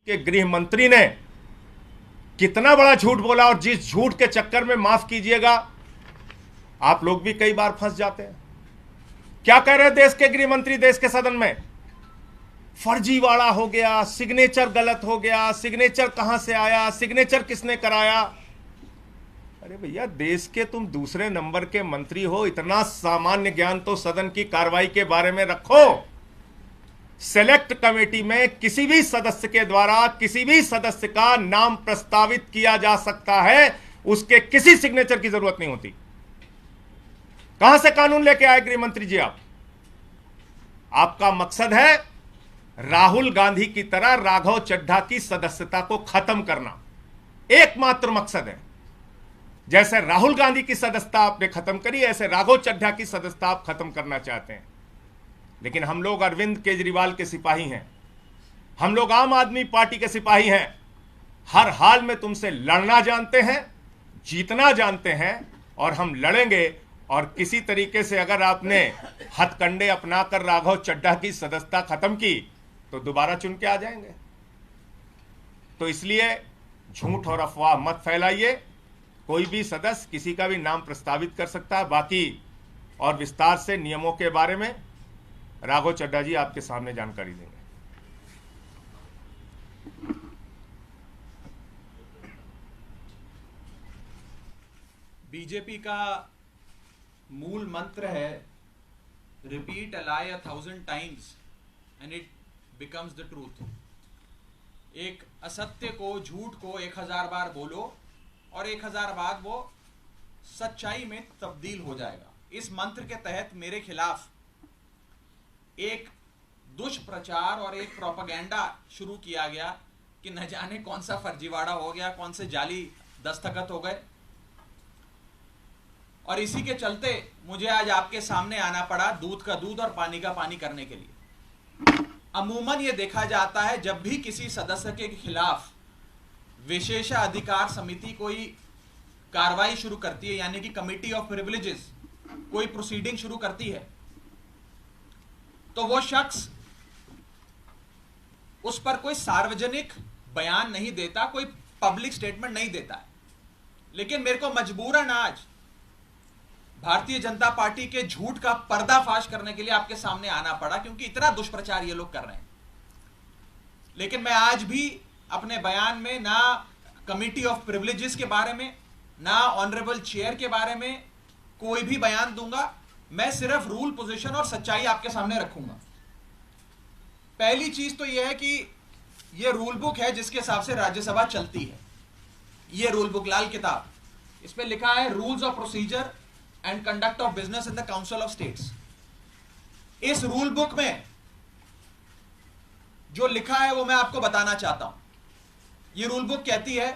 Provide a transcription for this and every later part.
के गृह मंत्री ने कितना बड़ा झूठ बोला, और जिस झूठ के चक्कर में, माफ कीजिएगा, आप लोग भी कई बार फंस जाते हैं। क्या कह रहे हैं देश के गृह मंत्री देश के सदन में? फर्जीवाड़ा हो गया, सिग्नेचर गलत हो गया, सिग्नेचर कहां से आया, सिग्नेचर किसने कराया। अरे भैया, देश के तुम दूसरे नंबर के मंत्री हो, इतना सामान्य ज्ञान तो सदन की कार्रवाई के बारे में रखो। सेलेक्ट कमेटी में किसी भी सदस्य के द्वारा किसी भी सदस्य का नाम प्रस्तावित किया जा सकता है, उसके किसी सिग्नेचर की जरूरत नहीं होती। कहां से कानून लेके आए गृह मंत्री जी आप? आपका मकसद है राहुल गांधी की तरह राघव चड्ढा की सदस्यता को खत्म करना, एकमात्र मकसद है। जैसे राहुल गांधी की सदस्यता आपने खत्म करी, ऐसे राघव चड्ढा की सदस्यता आप खत्म करना चाहते हैं। लेकिन हम लोग अरविंद केजरीवाल के सिपाही हैं, हम लोग आम आदमी पार्टी के सिपाही हैं। हर हाल में तुमसे लड़ना जानते हैं, जीतना जानते हैं, और हम लड़ेंगे। और किसी तरीके से अगर आपने हथकंडे अपनाकर राघव चड्ढा की सदस्यता खत्म की तो दोबारा चुन के आ जाएंगे। तो इसलिए झूठ और अफवाह मत फैलाइए। कोई भी सदस्य किसी का भी नाम प्रस्तावित कर सकता है। बाकी और विस्तार से नियमों के बारे में राघव चड्ढा जी आपके सामने जानकारी देंगे। बीजेपी का मूल मंत्र है repeat a lie 1000 times and it becomes the truth. एक असत्य को, झूठ को 1000 बार बोलो और 1000 बार वो सच्चाई में तब्दील हो जाएगा। इस मंत्र के तहत मेरे खिलाफ एक दुष्प्रचार और एक प्रोपेगेंडा शुरू किया गया कि न जाने कौन सा फर्जीवाड़ा हो गया, कौन से जाली दस्तखत हो गए, और इसी के चलते मुझे आज आपके सामने आना पड़ा दूध का दूध और पानी का पानी करने के लिए। अमूमन ये देखा जाता है जब भी किसी सदस्य के खिलाफ विशेषाधिकार समिति कोई कार्रवाई शुरू करती है, यानी कि कमिटी ऑफ प्रिविलेजेस कोई प्रोसीडिंग शुरू करती है, तो वो शख्स उस पर कोई सार्वजनिक बयान नहीं देता, कोई पब्लिक स्टेटमेंट नहीं देता है। लेकिन मेरे को मजबूरन आज भारतीय जनता पार्टी के झूठ का पर्दाफाश करने के लिए आपके सामने आना पड़ा, क्योंकि इतना दुष्प्रचार ये लोग कर रहे हैं। लेकिन मैं आज भी अपने बयान में ना कमिटी ऑफ प्रिविलेजेस के बारे में, ना ऑनरेबल चेयर के बारे में कोई भी बयान दूंगा। मैं सिर्फ रूल, पोजीशन और सच्चाई आपके सामने रखूंगा। पहली चीज तो यह है कि यह रूल बुक है जिसके हिसाब से राज्यसभा चलती है। यह रूल बुक, लाल किताब, इस पे लिखा है rules of procedure and conduct of business in the council of states. इस रूल बुक में जो लिखा है वो मैं आपको बताना चाहता हूं। यह रूल बुक कहती है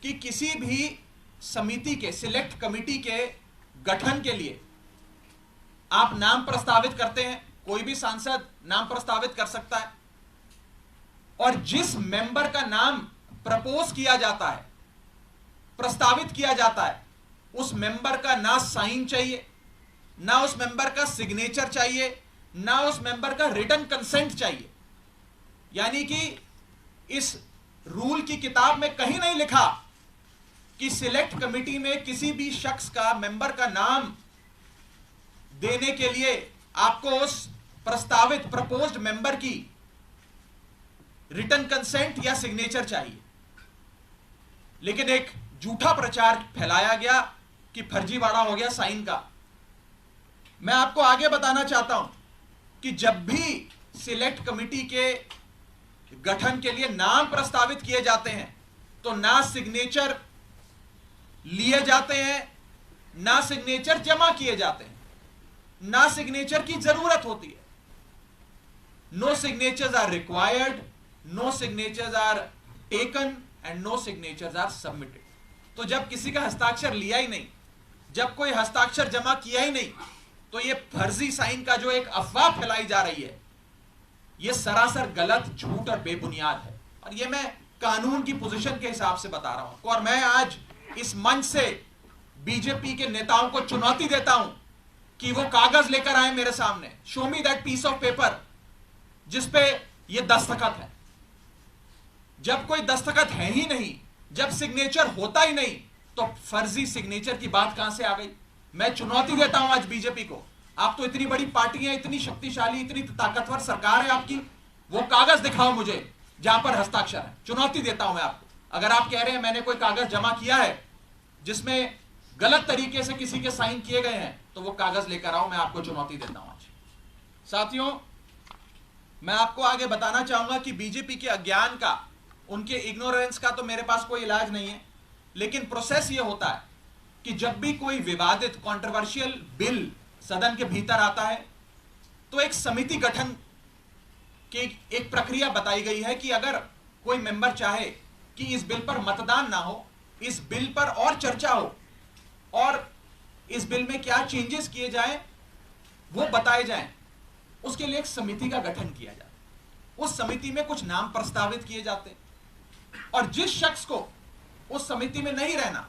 कि किसी भी समिति के, सिलेक्ट कमिटी के गठन के लिए आप नाम प्रस्तावित करते हैं, कोई भी सांसद नाम प्रस्तावित कर सकता है, और जिस मेंबर का नाम प्रपोज किया जाता है, प्रस्तावित किया जाता है, उस मेंबर का ना साइन चाहिए, ना उस मेंबर का सिग्नेचर चाहिए, ना उस मेंबर का रिटन कंसेंट चाहिए। यानी कि इस रूल की किताब में कहीं नहीं लिखा कि सिलेक्ट कमिटी में किसी भी शख्स का, मेंबर का नाम देने के लिए आपको उस प्रस्तावित, प्रपोज्ड मेंबर की रिटन कंसेंट या सिग्नेचर चाहिए। लेकिन एक झूठा प्रचार फैलाया गया कि फर्जीवाड़ा हो गया साइन का। मैं आपको आगे बताना चाहता हूं कि जब भी सिलेक्ट कमिटी के गठन के लिए नाम प्रस्तावित किए जाते हैं तो ना सिग्नेचर लिए जाते हैं, ना सिग्नेचर जमा किए जाते हैं, ना सिग्नेचर की जरूरत होती है। No signatures are required, no signatures are taken and no signatures are submitted. तो जब किसी का हस्ताक्षर लिया ही नहीं, जब कोई हस्ताक्षर जमा किया ही नहीं, तो ये फर्जी साइन का जो एक अफवाह फैलाई जा रही है, ये सरासर गलत, झूठ और बेबुनियाद है। और ये मैं कानून की पोजीशन के हिसाब से बता रहा हूं। और मैं आज इस मंच से बीजेपी के नेताओं को चुनौती देता हूं कि वो कागज लेकर आए मेरे सामने, show me that piece of paper जिसपे ये दस्तखत है। जब कोई दस्तखत है ही नहीं, जब सिग्नेचर होता ही नहीं, तो फर्जी सिग्नेचर की बात कहां से आ गई? मैं चुनौती देता हूं आज बीजेपी को। आप तो इतनी बड़ी पार्टी है, इतनी शक्तिशाली, इतनी ताकतवर सरकार है आपकी, वो कागज दिखाओ मुझे जहां पर हस्ताक्षर है। चुनौती देता हूं मैं आपको। अगर आप कह रहे हैं मैंने कोई कागज जमा किया है जिसमें गलत तरीके से किसी के साइन किए गए हैं, तो वो कागज लेकर आओ, मैं आपको चुनौती देता हूं आज। साथियों, मैं आपको आगे बताना चाहूंगा कि बीजेपी के अज्ञान का, उनके इग्नोरेंस का तो मेरे पास कोई इलाज नहीं है, लेकिन प्रोसेस ये होता है कि जब भी कोई विवादित कंट्रोवर्शियल बिल सदन के भीतर आता है, तो एक समिति गठन की एक प्रक्रिया बताई गई है कि अगर कोई मेंबर चाहे कि इस बिल पर मतदान ना हो, इस बिल पर और चर्चा हो और इस बिल में क्या चेंजेस किए जाएं वो बताए जाएं, उसके लिए एक समिति का गठन किया जाता है। उस समिति में कुछ नाम प्रस्तावित किए जाते हैं और जिस शख्स को उस समिति में नहीं रहना,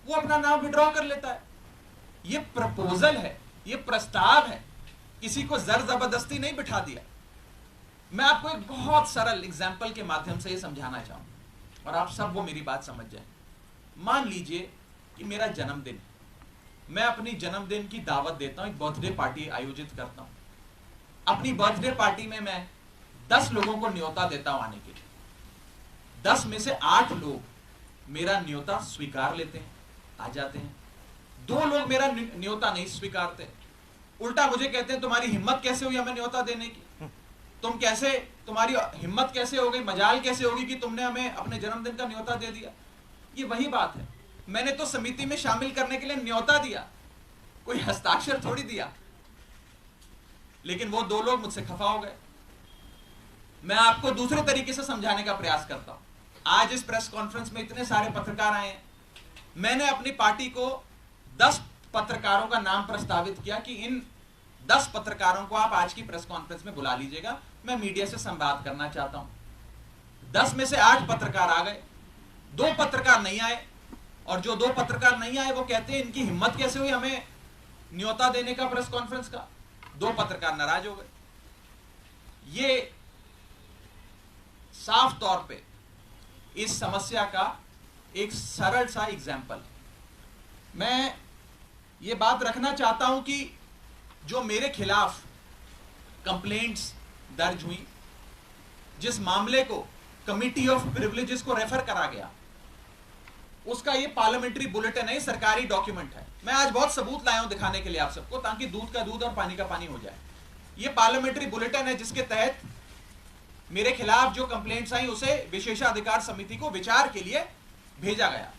वो अपना नाम विड्रॉ कर लेता है। ये प्रपोजल है, ये प्रस्ताव है, किसी को जर जबरदस्ती नहीं बिठा दिया। मैं आपको एक बहुत सरल एग्जाम्पल के माध्यम से ये समझाना चाहूंगा और आप सब वो मेरी बात समझ जाए। मान लीजिए कि मेरा जन्मदिन, मैं अपनी जन्मदिन की दावत देता हूं, एक बर्थडे पार्टी आयोजित करता हूं। अपनी बर्थडे पार्टी में मैं 10 लोगों को न्योता देता हूं आने के लिए। 10 में से 8 लोग मेरा न्योता स्वीकार लेते हैं, आ जाते हैं। 2 लोग मेरा न्योता नहीं स्वीकारते, उल्टा मुझे कहते हैं तुम्हारी हिम्मत कैसे हुई हमें न्योता देने की, तुम्हारी हिम्मत कैसे हो गई, मजाल कैसे होगी कि तुमने हमें अपने जन्मदिन का न्योता दे दिया। ये वही बात है, मैंने तो समिति में शामिल करने के लिए न्योता दिया, कोई हस्ताक्षर थोड़ी दिया। लेकिन वो 2 लोग मुझसे खफा हो गए। मैं आपको दूसरे तरीके से समझाने का प्रयास करता हूं। आज इस प्रेस कॉन्फ्रेंस में इतने सारे पत्रकार आए हैं, मैंने अपनी पार्टी को 10 पत्रकारों का नाम प्रस्तावित किया कि इन 10 पत्रकारों को आप आज की प्रेस कॉन्फ्रेंस में बुला लीजिएगा, मैं मीडिया से संवाद करना चाहता हूं। 10 में से 8 पत्रकार आ गए, 2 पत्रकार नहीं आए, और जो 2 पत्रकार नहीं आए वो कहते हैं इनकी हिम्मत कैसे हुई हमें न्योता देने का प्रेस कॉन्फ्रेंस का। 2 पत्रकार नाराज हो गए। ये साफ तौर पे इस समस्या का एक सरल सा एग्जाम्पल। मैं ये बात रखना चाहता हूं कि जो मेरे खिलाफ कंप्लेंट्स दर्ज हुई, जिस मामले को कमिटी ऑफ प्रिविलेजेस को रेफर करा गया, उसका ये पार्लियामेंट्री बुलेटिन है, सरकारी डॉक्यूमेंट है। मैं आज बहुत सबूत लाया हूं दिखाने के लिए आप सबको, ताकि दूध का दूध और पानी का पानी हो जाए। ये पार्लियामेंट्री बुलेटिन है जिसके तहत मेरे खिलाफ जो कंप्लेंट्स आई उसे विशेषाधिकार समिति को विचार के लिए भेजा गया।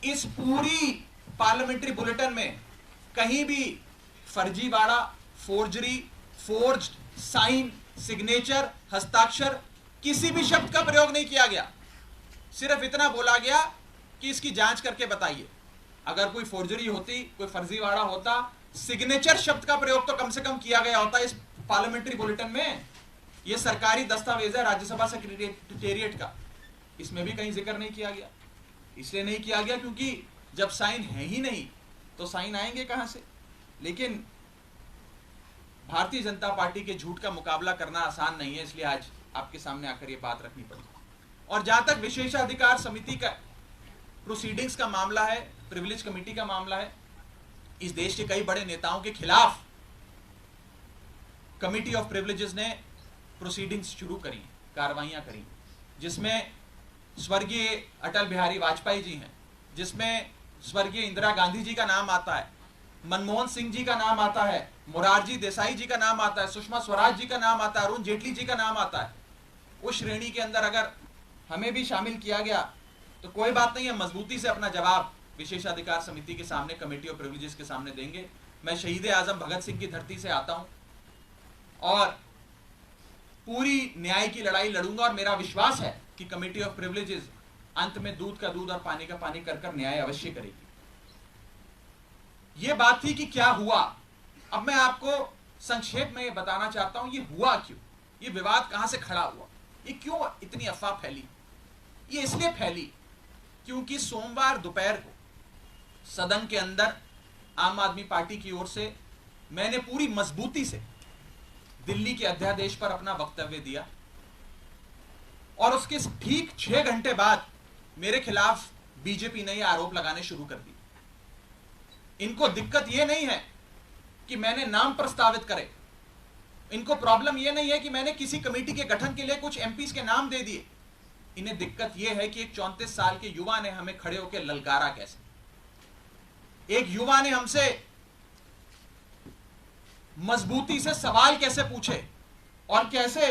इस पूरी पार्लियामेंट्री बुलेटिन में कहीं भी फर्जीवाड़ा, फोर्जरी, फोर्ज्ड साइन, सिग्नेचर, हस्ताक्षर, किसी भी शब्द का प्रयोग नहीं किया गया। सिर्फ इतना बोला गया कि इसकी जांच करके बताइए। अगर कोई फोर्जरी होती, कोई फर्जीवाड़ा होता, सिग्नेचर शब्द का प्रयोग तो कम से कम किया गया होता इस पार्लियामेंट्री बुलेटिन में। यह सरकारी दस्तावेज है राज्यसभा सेक्रेटेरिएट का, इसमें भी कहीं जिक्र नहीं किया गया। इसलिए नहीं किया गया क्योंकि जब साइन है ही नहीं तो साइन आएंगे कहां से। लेकिन भारतीय जनता पार्टी के झूठ का मुकाबला करना आसान नहीं है, इसलिए आज आपके सामने आकर यह बात रखनी पड़ी। और जहां तक विशेषाधिकार समिति का प्रोसीडिंग्स का मामला है, प्रिविलेज कमेटी का मामला है, इस देश के कई बड़े नेताओं के खिलाफ कमिटी ऑफ प्रिविलेजेस ने प्रोसीडिंग्स शुरू करी, कार्रवाइयां करी, जिसमें स्वर्गीय अटल बिहारी वाजपेयी जी हैं, जिसमें स्वर्गीय इंदिरा गांधी जी का नाम आता है, मनमोहन सिंह जी का नाम आता है, मोरारजी देसाई जी का नाम आता है, सुषमा स्वराज जी का नाम आता है, अरुण जेटली जी का नाम आता है। उस श्रेणी के अंदर अगर हमें भी शामिल किया गया तो कोई बात नहीं है, मजबूती से अपना जवाब विशेषाधिकार समिति के सामने, कमेटी ऑफ प्रिविलेजेस के सामने देंगे। मैं शहीद आजम भगत सिंह की धरती से आता हूं और पूरी न्याय की लड़ाई लड़ूंगा, और मेरा विश्वास है कि कमेटी ऑफ प्रिविलेजेस अंत में दूध का दूध और पानी का पानी कर न्याय अवश्य करेगी। यह बात थी कि क्या हुआ। अब मैं आपको संक्षेप में यह बताना चाहता हूं, यह हुआ क्यों, यह विवाद कहां से खड़ा हुआ, ये क्यों इतनी अफवाह फैली। ये इसलिए फैली क्योंकि सोमवार दोपहर को सदन के अंदर आम आदमी पार्टी की ओर से मैंने पूरी मजबूती से दिल्ली के अध्यादेश पर अपना वक्तव्य दिया। और उसके ठीक 6 घंटे बाद मेरे खिलाफ बीजेपी ने ये आरोप लगाने शुरू कर दिए। इनको दिक्कत ये नहीं है कि मैंने नाम प्रस्तावित करे, इनको प्रॉब्लम ये नहीं है कि मैंने किसी कमेटी के गठन के लिए कुछ एमपीज के नाम दे दिए। इन्हें दिक्कत ये है कि एक 34 साल के युवा ने हमें खड़े होकर ललकारा कैसे, एक युवा ने हमसे मजबूती से सवाल कैसे पूछे, और कैसे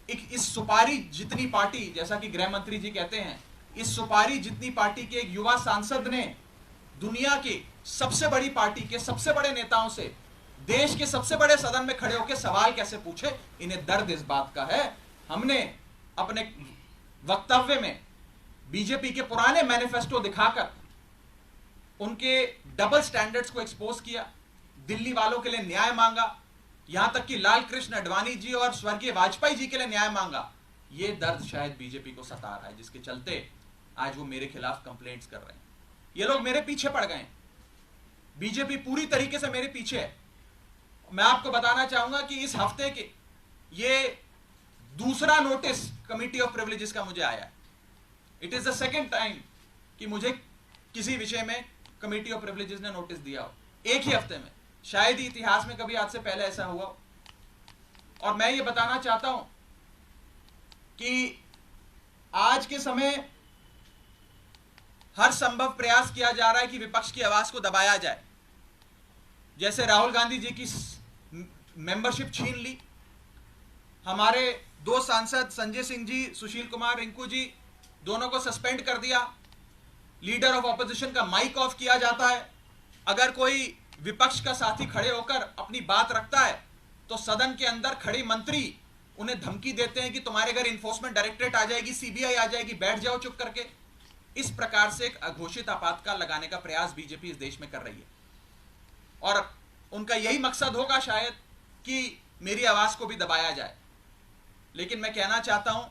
इस सुपारी जितनी पार्टी, जैसा कि गृह मंत्री जी कहते हैं, इस सुपारी जितनी पार्टी के एक युवा सांसद ने दुनिया की सबसे बड़ी पार्टी के सबसे बड़े नेताओं से देश के सबसे बड़े सदन में खड़े होकर सवाल कैसे पूछे। इन्हें दर्द इस बात का है। हमने अपने वक्तव्य में बीजेपी के पुराने मैनिफेस्टो दिखाकर उनके डबल स्टैंडर्ड्स को एक्सपोज किया, दिल्ली वालों के लिए न्याय मांगा, यहां तक कि लाल कृष्ण आडवाणी जी और स्वर्गीय वाजपेयी जी के लिए न्याय मांगा। ये दर्द शायद बीजेपी को सता रहा है, जिसके चलते आज वो मेरे खिलाफ कंप्लेंट्स कर रहे हैं। ये लोग मेरे पीछे पड़ गए, बीजेपी पूरी तरीके से मेरे पीछे है। मैं आपको बताना चाहूंगा कि इस हफ्ते के ये दूसरा नोटिस कमिटी ऑफ प्रिविलेजेस का मुझे आया है। It is the second time कि मुझे किसी विषय में कमिटी ऑफ प्रिविलेजेस ने नोटिस दिया हो एक ही हफ्ते में। शायद ही इतिहास में कभी आज से पहले ऐसा हुआ हो। और मैं ये बताना चाहता हूं कि आज के समय हर संभव प्रयास किया जा रहा है कि विपक्ष की आवाज को दबाया जाए। जैसे राहुल गांधी जी की मेंबरशिप छीन ली, हमारे 2 सांसद संजय सिंह जी, सुशील कुमार रिंकू जी, दोनों को सस्पेंड कर दिया, लीडर ऑफ ऑपोजिशन का माइक ऑफ किया जाता है। अगर कोई विपक्ष का साथी खड़े होकर अपनी बात रखता है तो सदन के अंदर खड़े मंत्री उन्हें धमकी देते हैं कि तुम्हारे घर इन्फोर्समेंट डायरेक्टरेट आ जाएगी, सीबीआई आ जाएगी, बैठ जाओ चुप करके। इस प्रकार से एक अघोषित आपातकाल लगाने का प्रयास बीजेपी इस देश में कर रही है, और उनका यही मकसद होगा शायद कि मेरी आवाज को भी दबाया जाए। लेकिन मैं कहना चाहता हूं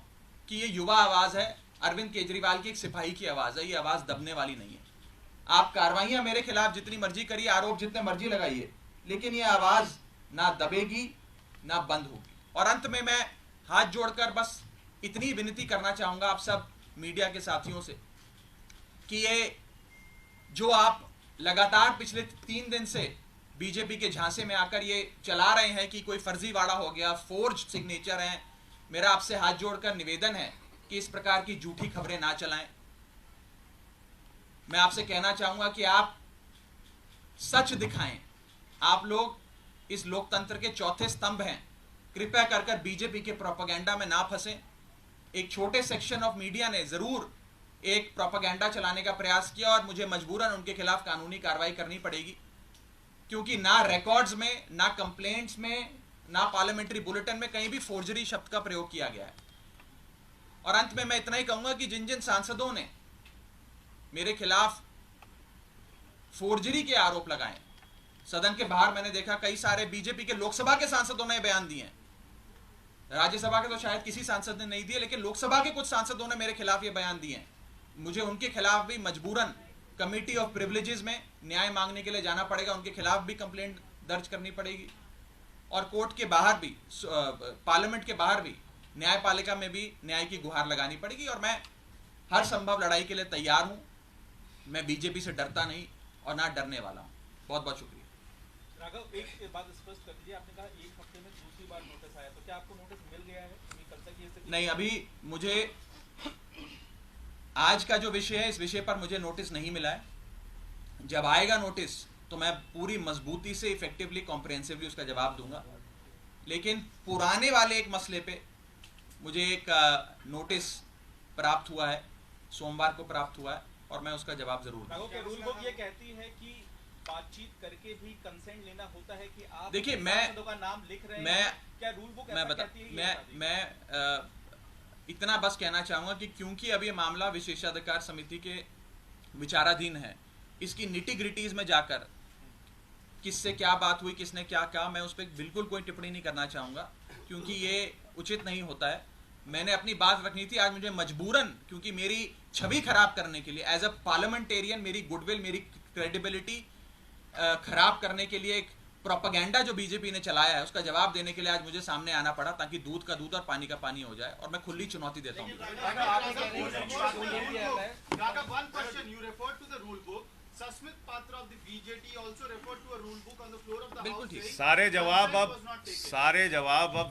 कि ये युवा आवाज है, अरविंद केजरीवाल की एक सिपाही की आवाज है, ये आवाज दबने वाली नहीं है। आप कार्रवाइयां मेरे खिलाफ जितनी मर्जी करिए, आरोप जितने मर्जी लगाइए, लेकिन ये आवाज ना दबेगी ना बंद होगी। और अंत में मैं हाथ जोड़कर बस इतनी विनती करना चाहूंगा आप सब मीडिया के साथियों से कि ये जो आप लगातार पिछले 3 दिन से बीजेपी के झांसे में आकर ये चला रहे हैं कि कोई फर्जीवाड़ा हो गया, फोर्ज सिग्नेचर हैं, मेरा आपसे हाथ जोड़कर निवेदन है कि इस प्रकार की झूठी खबरें ना चलाएं। मैं आपसे कहना चाहूंगा कि आप सच दिखाएं। आप लोग इस लोकतंत्र के चौथे स्तंभ हैं, कृपया कर बीजेपी के प्रोपेगेंडा में ना फंसें। एक छोटे सेक्शन ऑफ मीडिया ने जरूर एक प्रोपेगेंडा चलाने का प्रयास किया और मुझे मजबूरन उनके खिलाफ कानूनी कार्रवाई करनी पड़ेगी, क्योंकि ना रिकॉर्ड्स में, ना कंप्लेंट्स में, ना पार्लियामेंट्री बुलेटिन में कहीं भी फोर्जरी शब्द का प्रयोग किया गया है। और अंत में मैं इतना ही कहूंगा कि जिन जिन सांसदों ने मेरे खिलाफ फोर्जरी के आरोप लगाए, सदन के बाहर मैंने देखा कई सारे बीजेपी के लोकसभा के सांसदों ने बयान दिए हैं। राज्यसभा के तो शायद किसी सांसद ने नहीं दिए, लेकिन लोकसभा के कुछ सांसदों ने मेरे खिलाफ ये बयान दिए हैं। मुझे उनके खिलाफ भी मजबूरन कमिटी ऑफ प्रिविलेजेस में न्याय मांगने के लिए जाना पड़ेगा, उनके खिलाफ भी कंप्लेंट दर्ज करनी पड़ेगी, और कोर्ट के बाहर भी, पार्लियामेंट के बाहर भी, न्यायपालिका में भी न्याय की गुहार लगानी पड़ेगी। और मैं हर संभव लड़ाई के लिए तैयार हूं। मैं बीजेपी से डरता नहीं और ना डरने वाला हूं। बहुत बहुत शुक्रिया। राघव, एक बात स्पष्ट कर दीजिए, आपने कहा एक हफ्ते में दूसरी बार नोटिस आया, तो क्या आपको नोटिस मिल गया है? कल तक ये स्थिति नहीं, अभी मुझे आज का जो विषय है इस विषय पर मुझे नोटिस नहीं मिला है। जब आएगा नोटिस तो मैं पूरी मजबूती से, इफेक्टिवली, कॉम्प्रिहेंसिवली उसका जवाब दूंगा। लेकिन पुराने वाले एक मसले पे मुझे एक नोटिस प्राप्त हुआ है, सोमवार को प्राप्त हुआ है, और मैं उसका जवाब जरूर दूंगा। रूल बुक ये कहती है कि बातचीत करके भी कंसेंट लेना होता है कि आप देखिए, सांसदों का नाम लिख रहे हैं, क्या रूल बुक ऐसा कहती है? मैं इतना बस कहना चाहूंगा कि क्योंकि अब ये मामला विशेषाधिकार समिति के विचाराधीन है, इसकी निटी ग्रिटीज में जाकर किससे क्या बात हुई, किसने क्या कहा, मैं उस पर बिल्कुल कोई टिप्पणी नहीं करना चाहूंगा, क्योंकि ये उचित नहीं होता है। मैंने अपनी बात रखनी थी, आज मुझे मजबूरन, क्योंकि मेरी छवि खराब करने के लिए, एज अ पार्लियामेंटेरियन मेरी गुडविल, मेरी क्रेडिबिलिटी खराब करने के लिए एक प्रोपेगेंडा जो बीजेपी ने चलाया है उसका जवाब देने के लिए आज मुझे सामने आना पड़ा, ताकि दूध का दूध और पानी का पानी हो जाए। और मैं खुली चुनौती देता हूं। One question, you referred to the rule book. Sasmit Patra of the BJT also referred to a rule book on the floor of the बिल्कुल House ठीक। saying सारे जवाब consent अब was not taken. सारे जवाब अब